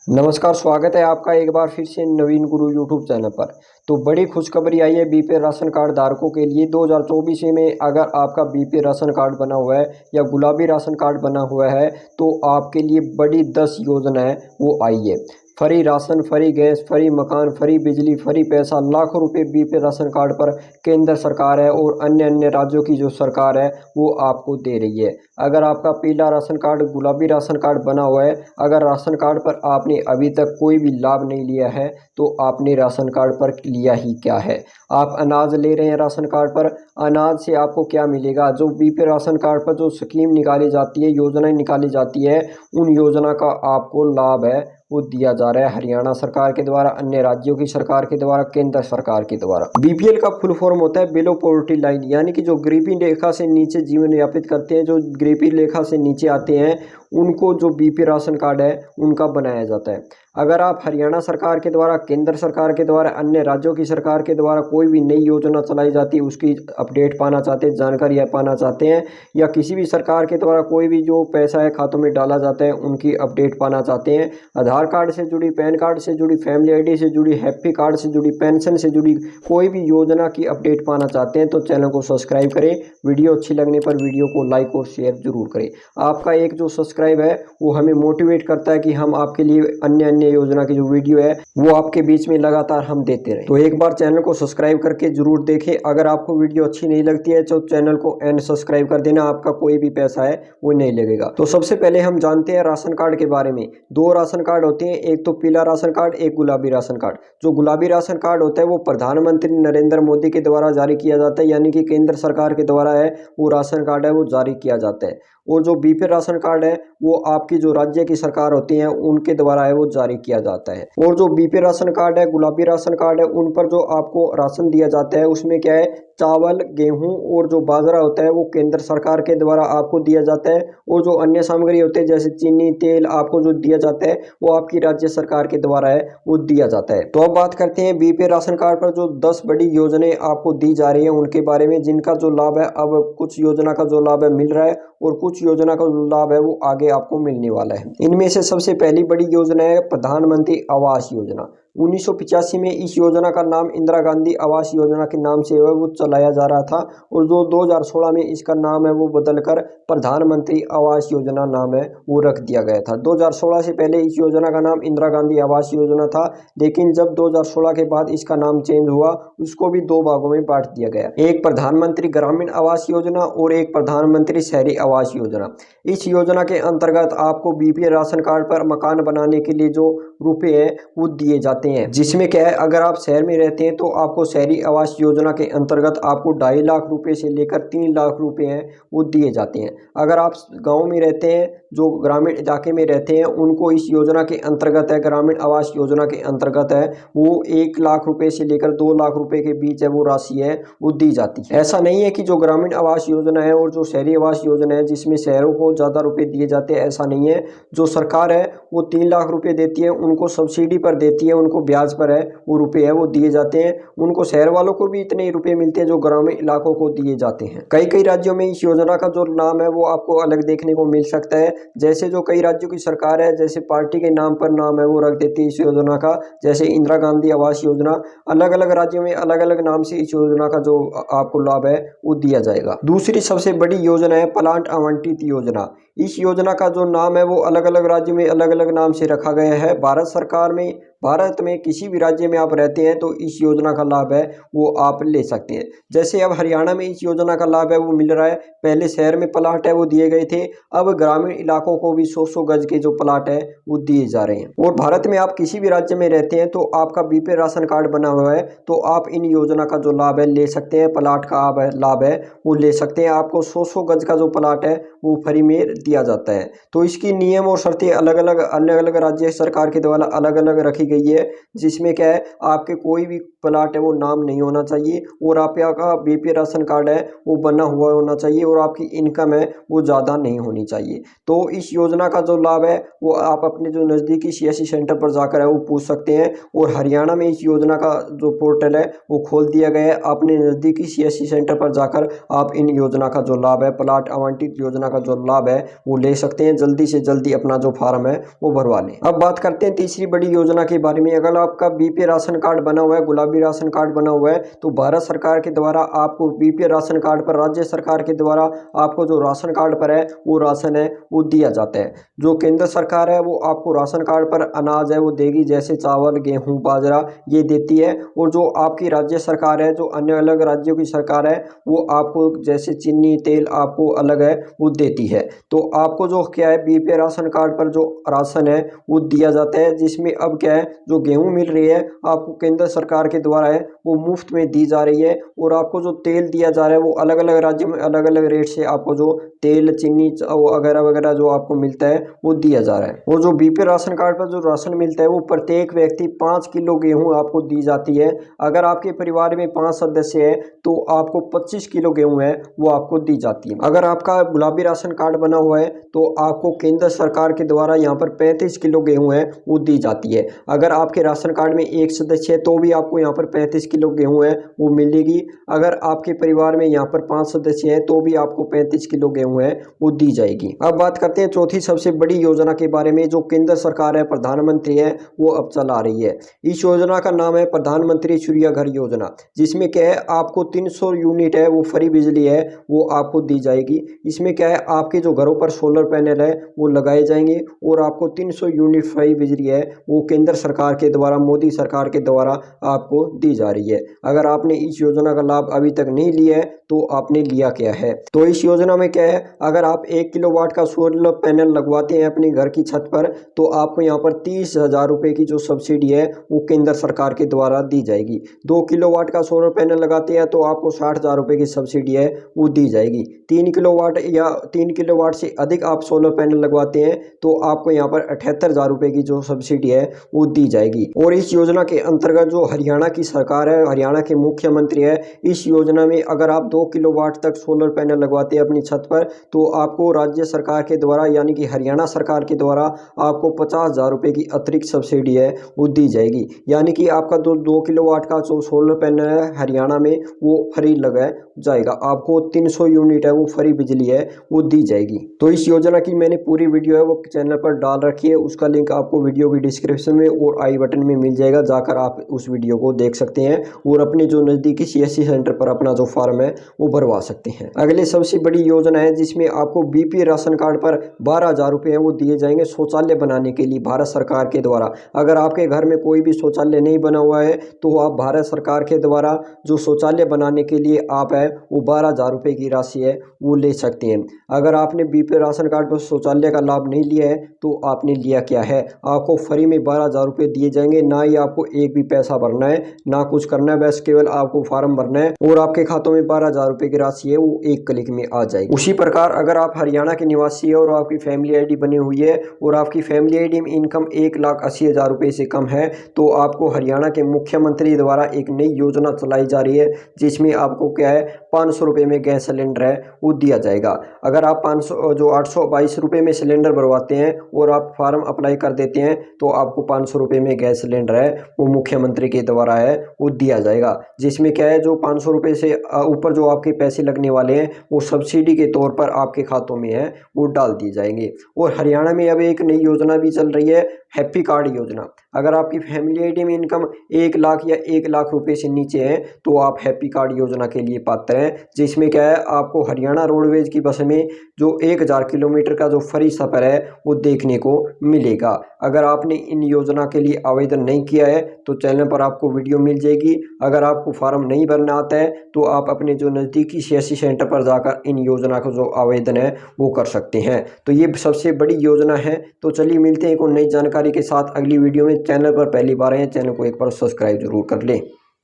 नमस्कार, स्वागत है आपका एक बार फिर से नवीन गुरु यूट्यूब चैनल पर। तो बड़ी खुशखबरी आई है बीपीएल राशन कार्ड धारकों के लिए। 2024 में अगर आपका बीपीएल राशन कार्ड बना हुआ है या गुलाबी राशन कार्ड बना हुआ है तो आपके लिए बड़ी 10 योजनाएं वो आई है। Free ration, free gas, free मकान, फ्री बिजली, फ्री पैसा, लाखों रुपए बीपीएल राशन कार्ड पर केंद्र सरकार है और अन्य अन्य राज्यों की जो सरकार है वो आपको दे रही है। अगर आपका पीला राशन कार्ड, गुलाबी राशन कार्ड बना हुआ है, अगर राशन कार्ड पर आपने अभी तक कोई भी लाभ नहीं लिया है तो आपने राशन कार्ड पर लिया ही क्या है। आप अनाज ले रहे हैं राशन कार्ड पर, अनाज से आपको क्या मिलेगा। जो बीपीएल राशन कार्ड पर जो स्कीम निकाली जाती है, योजनाएं निकाली जाती है, उन योजना का आपको लाभ है वो दिया जा रहा है हरियाणा सरकार के द्वारा, अन्य राज्यों की सरकार के द्वारा, केंद्र सरकार के द्वारा। बीपीएल का फुल फॉर्म होता है बिलो पॉवर्टी लाइन, यानी कि जो गरीबी रेखा से नीचे जीवन यापित करते हैं, जो गरीबी रेखा से नीचे आते हैं, उनको जो बीपीएल राशन कार्ड है उनका बनाया जाता है। अगर आप हरियाणा सरकार के द्वारा, केंद्र सरकार के द्वारा, अन्य राज्यों की सरकार के द्वारा कोई भी नई योजना चलाई जाती है उसकी अपडेट पाना चाहते हैं, जानकारी पाना चाहते हैं, या किसी भी सरकार के द्वारा कोई भी जो पैसा है खातों में डाला जाता है उनकी अपडेट पाना चाहते हैं, आधार कार्ड से जुड़ी, पैन कार्ड से जुड़ी, फैमिली आईडी से जुड़ी, हैप्पी कार्ड से जुड़ी, पेंशन से जुड़ी कोई भी योजना की अपडेट पाना चाहते हैं तो चैनल को सब्सक्राइब करें। वीडियो अच्छी लगने पर वीडियो को लाइक और शेयर जरूर करें। आपका एक जो सब्सक्राइब है वो हमें मोटिवेट करता है कि हम आपके लिए अन्य अन्य योजना की जो वीडियो है वो आपके बीच में लगातार हम देते रहें। तो एक बार चैनल को सब्सक्राइब करके जरूर देखें। अगर आपको वीडियो अच्छी नहीं लगती है तो चैनल को अनसब्सक्राइब कर देना, आपका कोई भी पैसा है वो नहीं लगेगा। तो सबसे पहले हम जानते हैं राशन कार्ड के बारे में। दो राशन कार्ड होते हैं, एक तो पीला राशन कार्ड, एक गुलाबी राशन कार्ड। जो गुलाबी राशन कार्ड होता है वो प्रधानमंत्री नरेंद्र मोदी के द्वारा जारी किया जाता है, यानी कि केंद्र सरकार के द्वारा है वो राशन कार्ड है वो जारी किया जाता है। और जो बीपीएल राशन कार्ड है वो आपकी जो राज्य की सरकार होती है उनके द्वारा है वो जारी किया जाता है। और जो बीपीएल राशन कार्ड है, गुलाबी राशन कार्ड है, उन पर जो आपको राशन दिया जाता है उसमें क्या है, चावल, गेहूं और जो बाजरा होता है वो केंद्र सरकार के द्वारा आपको दिया जाता है, और जो अन्य सामग्री होते हैं जैसे चीनी, तेल आपको जो दिया जाता है वो आपकी राज्य सरकार के द्वारा है वो दिया जाता है। तो अब बात करते हैं बीपीएल राशन कार्ड पर जो 10 बड़ी योजनाएं आपको दी जा रही है उनके बारे में, जिनका जो लाभ है अब कुछ योजना का जो लाभ है मिल रहा है और कुछ योजना का लाभ है वो आगे आपको मिलने वाला है। इनमें से सबसे पहली बड़ी योजना है प्रधानमंत्री आवास योजना। 1985 में इस योजना का नाम इंदिरा गांधी आवास योजना के नाम से वो चलाया जा रहा था, और जो 2016 में इसका नाम है वो बदलकर प्रधानमंत्री आवास योजना नाम है वो रख दिया गया था। 2016 से पहले इस योजना का नाम इंदिरा गांधी आवास योजना था, लेकिन जब 2016 के बाद इसका नाम चेंज हुआ उसको भी दो भागों में बांट दिया गया, एक प्रधानमंत्री ग्रामीण आवास योजना और एक प्रधानमंत्री शहरी आवास योजना। इस योजना के अंतर्गत आपको बीपीएल राशन कार्ड पर मकान बनाने के लिए जो रुपए हैं वो दिए जाते हैं, जिसमें क्या है, अगर आप शहर में रहते हैं तो आपको शहरी आवास योजना के अंतर्गत आपको 2.5 लाख रुपए से लेकर 3 लाख रुपए हैं वो दिए जाते हैं। अगर आप गांव में रहते हैं, जो ग्रामीण इलाके में रहते हैं, उनको इस योजना के अंतर्गत है, ग्रामीण आवास योजना के अंतर्गत है, वो 1 लाख रुपए से लेकर 2 लाख रुपए के बीच है वो राशि है वो दी जाती है। ऐसा नहीं है कि जो ग्रामीण आवास योजना है और जो शहरी आवास योजना है जिसमें शहरों को ज्यादा रुपए दिए जाते हैं, ऐसा नहीं है। जो सरकार है वो 3 लाख रुपए देती है, उनको सब्सिडी पर देती है, उनको ब्याज पर है वो रुपए है वो दिए जाते हैं। उनको शहर वालों को भी इतने ही रुपए मिलते हैं जो ग्रामीण इलाकों को दिए जाते हैं। कई कई राज्यों में इस योजना का जो नाम है वो आपको अलग देखने को मिल सकता है। जैसे जो कई राज्यों की सरकार है जैसे पार्टी के नाम पर नाम है वो रख देती है इस योजना का, जैसे इंदिरा गांधी आवास योजना। अलग अलग राज्यों में अलग अलग नाम से इस योजना का जो आपको लाभ है वो दिया जाएगा। दूसरी सबसे बड़ी योजना है प्लांट आवंटित योजना। इस योजना का जो नाम है वो अलग अलग राज्य में अलग अलग नाम से रखा गया है। भारत सरकार में, भारत में किसी भी राज्य में आप रहते हैं तो इस योजना का लाभ है वो आप ले सकते हैं। जैसे अब हरियाणा में इस योजना का लाभ है वो मिल रहा है। पहले शहर में प्लाट है वो दिए गए थे, अब ग्रामीण इलाकों को भी 100-100 गज के जो प्लाट है वो दिए जा रहे हैं। और भारत में आप किसी भी राज्य में रहते हैं तो आपका बीपीएल राशन कार्ड बना हुआ है तो आप इन योजना का जो लाभ है ले सकते हैं, प्लाट का लाभ है वो ले सकते हैं। आपको 100-100 गज का जो प्लाट है वो फ्री में दिया जाता है। तो इसकी नियम और शर्तें अलग अलग राज्य सरकार के द्वारा अलग अलग रखी गई है, जिसमें क्या है आपके कोई भी प्लाट है वो नाम नहीं होना चाहिए और आपका बीपीएल राशन कार्ड है वो बना हुआ होना चाहिए और आपकी इनकम है वो ज़्यादा नहीं होनी चाहिए। तो इस योजना का जो लाभ है वो आप अपने जो नज़दीकी सीएससी सेंटर पर जाकर है वो पूछ सकते हैं। और हरियाणा में इस योजना का जो पोर्टल है वो खोल दिया गया है। अपने नज़दीकी सीएससी सेंटर पर जाकर आप इन योजना का जो लाभ है, प्लाट आवंटित योजना का जो लाभ है वो ले सकते हैं। जल्दी से जल्दी अपना जो फार्म है वो भरवा लें। अब बात करते हैं तीसरी बड़ी योजना के बारे में। अगर आपका बीपीएल राशन कार्ड बना हुआ है, गुलाबी राशन कार्ड बना हुआ है, तो भारत सरकार के द्वारा आपको बीपीएल राशन कार्ड पर राज्य सरकार के द्वारा आपको जो राशन कार्ड पर है वो राशन है वो दिया जाता है। जो केंद्र सरकार है वो आपको राशन कार्ड पर अनाज है वो देगी, जैसे चावल, गेहूं, बाजरा ये देती है। और जो आपकी राज्य सरकार है, जो अन्य अलग राज्यों की सरकार है, वो आपको जैसे चीनी, तेल आपको अलग है वो देती है। तो आपको जो क्या है बीपीएल राशन कार्ड पर जो राशन है वो दिया जाता है, जिसमें अब क्या है जो गेहूं मिल रही है आपको केंद्र सरकार के द्वारा है वो मुफ्त में दी जा रही है। और आपको जो तेल दिया जा रहा है वो अलग अलग राज्यों में अलग अलग रेट से आपको जो तेल, चीनी वगैरह वगैरह जो आपको मिलता है वो दिया जा रहा है। वो जो बीपीएल राशन कार्ड पर जो राशन मिलता है वो प्रत्येक व्यक्ति 5 किलो गेहूं आपको दी जाती है। अगर आपके परिवार में 5 सदस्य है तो आपको 25 किलो गेहूं है वो आपको दी जाती है। अगर आपका गुलाबी राशन कार्ड बना हुआ है तो आपको केंद्र सरकार के द्वारा यहाँ पर 35 किलो गेहूं है वो दी जाती है। अगर आपके राशन कार्ड में एक सदस्य है तो भी आपको यहाँ पर 35 किलो गेहूं है वो मिलेगी। अगर आपके परिवार में यहाँ पर 5 सदस्य हैं तो भी आपको 35 किलो गेहूं है वो दी जाएगी। अब बात करते हैं चौथी सबसे बड़ी योजना के बारे में, जो केंद्र सरकार है, प्रधानमंत्री है वो अब चला रही है। इस योजना का नाम है प्रधानमंत्री सूर्य घर योजना, जिसमें क्या है आपको 300 यूनिट है वो फ्री बिजली है वो आपको दी जाएगी। इसमें क्या है आपके जो घरों पर सोलर पैनल है वो लगाए जाएंगे और आपको 300 यूनिट फ्री बिजली है वो केंद्र सरकार के द्वारा, मोदी सरकार के द्वारा आपको दी जा रही है। अगर आपने इस योजना का लाभ अभी तक नहीं लिया है तो आपने लिया क्या है। तो इस योजना में क्या है, अगर आप 1 किलोवाट का सोलर पैनल लगवाते हैं अपने घर की छत पर तो आपको यहाँ पर 30,000 रुपये की जो सब्सिडी है वो केंद्र सरकार के द्वारा दी जाएगी। 2 किलोवाट का सोलर पैनल लगाते हैं तो आपको 60,000 रुपये की सब्सिडी है वो दी जाएगी। 3 किलोवाट या 3 किलोवाट से अधिक आप सोलर पैनल लगवाते हैं तो आपको यहाँ पर 78,000 रुपये की जो सब्सिडी है वो दी जाएगी। और इस योजना के अंतर्गत जो हरियाणा की सरकार है, हरियाणा के मुख्यमंत्री है, इस योजना में अगर आप 2 किलोवाट तक सोलर पैनल लगवाते हैं अपनी छत पर तो आपको राज्य सरकार के द्वारा यानी कि हरियाणा सरकार के द्वारा आपको 50,000 रुपये की अतिरिक्त सब्सिडी है वो दी जाएगी। यानी कि आपका 2 किलोवाट का जो सोलर पैनल है हरियाणा में वो फ्री लगा जाएगा, आपको 300 यूनिट है वो फ्री बिजली है वो दी जाएगी। तो इस योजना की मैंने पूरी वीडियो है वो चैनल पर डाल रखी है, उसका लिंक आपको वीडियो की डिस्क्रिप्शन में और आई बटन में मिल जाएगा, जाकर आप उस वीडियो को देख सकते हैं और अपने जो नज़दीकी सीएससी सेंटर पर अपना जो फॉर्म है वो भरवा सकते हैं। अगले सबसे बड़ी योजना है जिसमें आपको बीपीएल राशन कार्ड पर 12,000 रुपये हैं वो दिए जाएंगे शौचालय बनाने के लिए भारत सरकार के द्वारा। अगर आपके घर में कोई भी शौचालय नहीं बना हुआ है तो आप भारत सरकार के द्वारा जो शौचालय बनाने के लिए आप है वो 12,000 रुपये की राशि है वो ले सकते हैं। अगर आपने बीपीएल राशन कार्ड पर शौचालय का लाभ नहीं लिया है तो आपने लिया क्या है, आपको फ्री में 12,000 रुपये दिए जाएंगे। ना ही आपको एक भी पैसा भरना है ना कुछ करना है, बस केवल आपको फॉर्म भरना है और आपके खातों में 12,000 रुपये की राशि है वो एक क्लिक में आ जाएगी। उसी प्रकार अगर आप हरियाणा के निवासी है और आपकी फैमिली आईडी बनी हुई है और आपकी फैमिली आईडी में इनकम 1,80,000 रुपये से कम है तो आपको हरियाणा के मुख्यमंत्री द्वारा एक नई योजना चलाई जा रही है, जिसमें आपको क्या है 500 रुपये में गैस सिलेंडर है वो दिया जाएगा। अगर आप 822 रुपये में सिलेंडर भरवाते हैं और आप फार्म अप्लाई कर देते हैं तो आपको 500 रुपये में गैस सिलेंडर है वो मुख्यमंत्री के द्वारा है वो दिया जाएगा। जिसमें क्या है जो 500 रुपये से ऊपर जो आपके पैसे लगने वाले हैं वो सब्सिडी के तौर पर आपके खातों में है वो डाल दिए जाएंगे। और हरियाणा में अब एक नई योजना भी चल रही है, हैप्पी कार्ड योजना। अगर आपकी फैमिली आईडी में इनकम 1 लाख या 1 लाख रुपए से नीचे है तो आप हैप्पी कार्ड योजना के लिए पात्र हैं, जिसमें क्या है आपको हरियाणा रोडवेज की बस में जो 1000 किलोमीटर का जो फ्री सफ़र है वो देखने को मिलेगा। अगर आपने इन योजना के लिए आवेदन नहीं किया है तो चैनल पर आपको वीडियो मिल जाएगी। अगर आपको फॉर्म नहीं भरना आता है तो आप अपने जो नज़दीकी सीएससी सेंटर पर जाकर इन योजना का जो आवेदन है वो कर सकते हैं। तो ये सबसे बड़ी योजना है। तो चलिए मिलते हैं एक और नई जानकारी के साथ अगली वीडियो में। चैनल पर पहली बार आए हैं, चैनल को एक बार सब्सक्राइब जरूर कर लें।